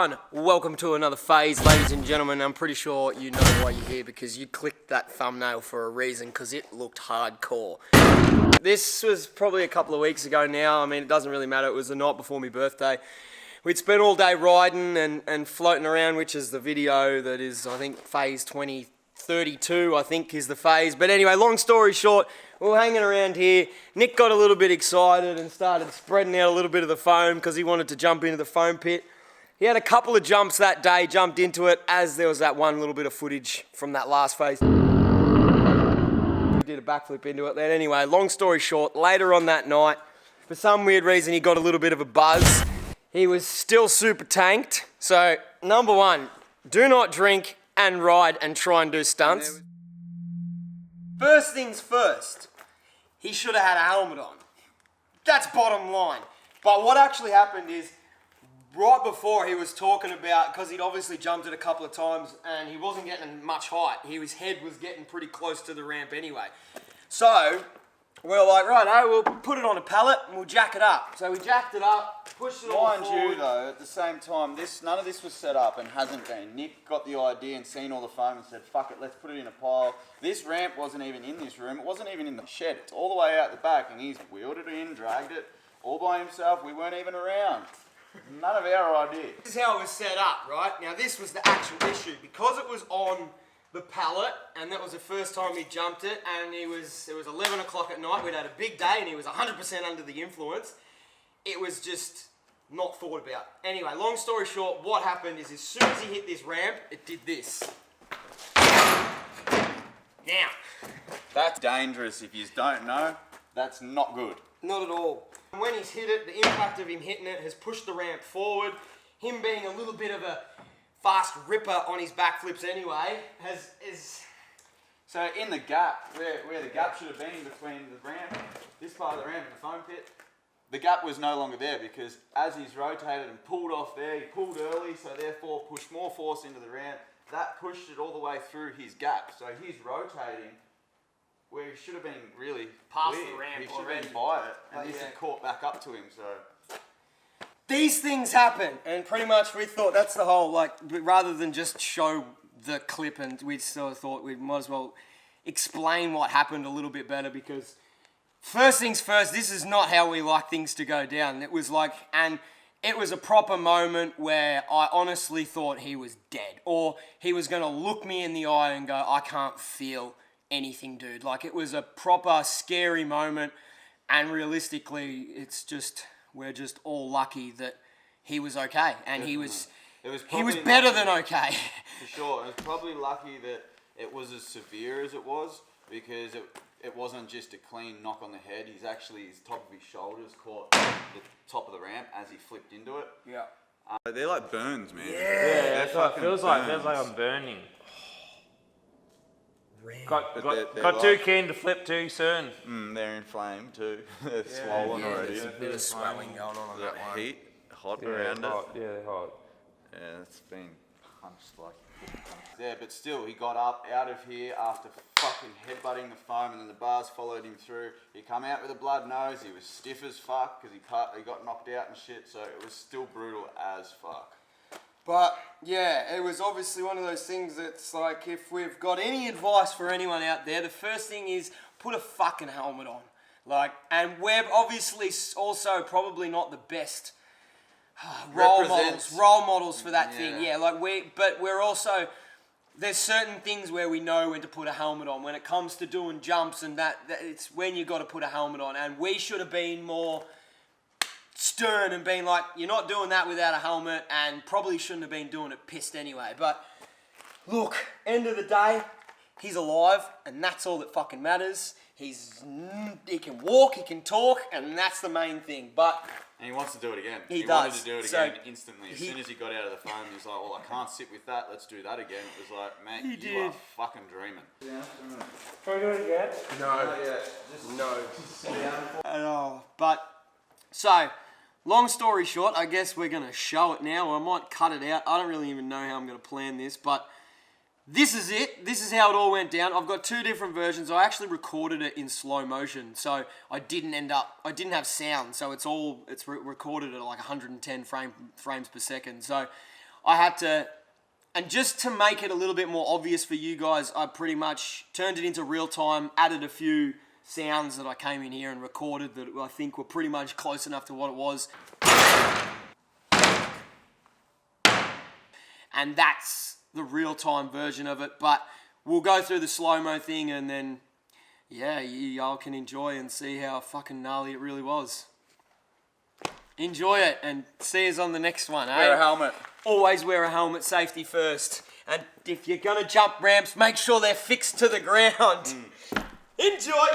everyone, welcome to another phase, ladies and gentlemen. I'm pretty sure you know why you're here because you clicked that thumbnail for a reason, because it looked hardcore. This was probably a couple of weeks ago now. I mean, it doesn't really matter. It was the night before my birthday. We'd spent all day riding and floating around, which is the video that is, I think, phase 2032, I think, is the phase. But anyway, long story short, we were hanging around here. Nick got a little bit excited and started spreading out a little bit of the foam because he wanted to jump into the foam pit. He had a couple of jumps that day, jumped into it, as there was that one little bit of footage from that last phase. He did a backflip into it then. Anyway, long story short, later on that night, for some weird reason, he got a little bit of a buzz. He was still super tanked. So, number one, do not drink and ride and try and do stunts. First things first, he should have had a helmet on. That's bottom line. But what actually happened is, right before he was talking about, because he'd obviously jumped it a couple of times and he wasn't getting much height. His head was getting pretty close to the ramp anyway. So, we were like, right, we'll put it on a pallet and we'll jack it up. So we jacked it up, pushed it all forward. Mind you though, at the same time, none of this was set up and hasn't been. Nick got the idea and seen all the foam and said, fuck it, let's put it in a pile. This ramp wasn't even in this room, it wasn't even in the shed. It's all the way out the back and he's wheeled it in, dragged it, all by himself. We weren't even around. None of our idea. This is how it was set up, right? Now this was the actual issue. Because it was on the pallet, and that was the first time he jumped it, and it was 11 o'clock at night, we'd had a big day, and he was 100% under the influence. It was just not thought about. Anyway, long story short, what happened is as soon as he hit this ramp, it did this. Now. That's dangerous if you don't know. That's not good. Not at all. And when he's hit it, the impact of him hitting it has pushed the ramp forward. Him being a little bit of a fast ripper on his backflips anyway, So in the gap, where the gap should have been between the ramp, this part of the ramp and the foam pit, the gap was no longer there because as he's rotated and pulled off there, he pulled early, so therefore pushed more force into the ramp. That pushed it all the way through his gap. So he's rotating where he should have been really past clear. the ramp. He should have been by it, and this has caught back up to him. So these things happen, and pretty much we thought that's the whole, like, rather than just show the clip, and we sort of thought we might as well explain what happened a little bit better, because first things first, this is not how we like things to go down. It was like, and it was a proper moment where I honestly thought he was dead, or he was going to look me in the eye and go, I can't feel anything, dude. Like, it was a proper scary moment, and realistically, it's just, we're just all lucky that he was okay, and he was better than okay. For sure. It was probably lucky that it was as severe as it was, because it wasn't just a clean knock on the head. His top of his shoulders caught the top of the ramp as he flipped into it. Yeah. They're like burns, man. Yeah, that's what it feels like. It feels like I'm burning. Got too keen to flip too soon. They're inflamed too. They're swollen already. There's a bit of swelling going on that one. Heat, hot around hot. it. Yeah, hot. Yeah, it's been punched like. Yeah, but still, he got up out of here after fucking headbutting the foam, and then the bars followed him through. He come out with a blood nose. He was stiff as fuck because he got knocked out and shit. So it was still brutal as fuck. But yeah, it was obviously one of those things that's like, if we've got any advice for anyone out there, the first thing is put a fucking helmet on. Like, and we're obviously also probably not the best role models for that thing. Yeah, like but we're also, there's certain things where we know when to put a helmet on. When it comes to doing jumps and that it's when you got to put a helmet on. And we should have been more stern and being like, you're not doing that without a helmet, and probably shouldn't have been doing it pissed anyway. But look, end of the day, he's alive, and that's all that fucking matters. He can walk, he can talk, and that's the main thing. And he wants to do it again. He wanted to do it again instantly. As soon as he got out of the phone, he was like, well, I can't sit with that, let's do that again. It was like, mate, you are fucking dreaming. Yeah. Can we do it again? No. But, so, long story short, I guess we're going to show it now. I might cut it out. I don't really even know how I'm going to plan this, but this is it. This is how it all went down. I've got two different versions. I actually recorded it in slow motion, so I didn't have sound, so it's recorded at like 110 frames per second. So I had to, and just to make it a little bit more obvious for you guys, I pretty much turned it into real time, added a few sounds that I came in here and recorded that I think were pretty much close enough to what it was. And that's the real time version of it, but we'll go through the slow-mo thing and then, yeah, y'all can enjoy and see how fucking gnarly it really was. Enjoy it and see us on the next one, Wear a helmet. Always wear a helmet, safety first. And if you're gonna jump ramps, make sure they're fixed to the ground. Enjoy!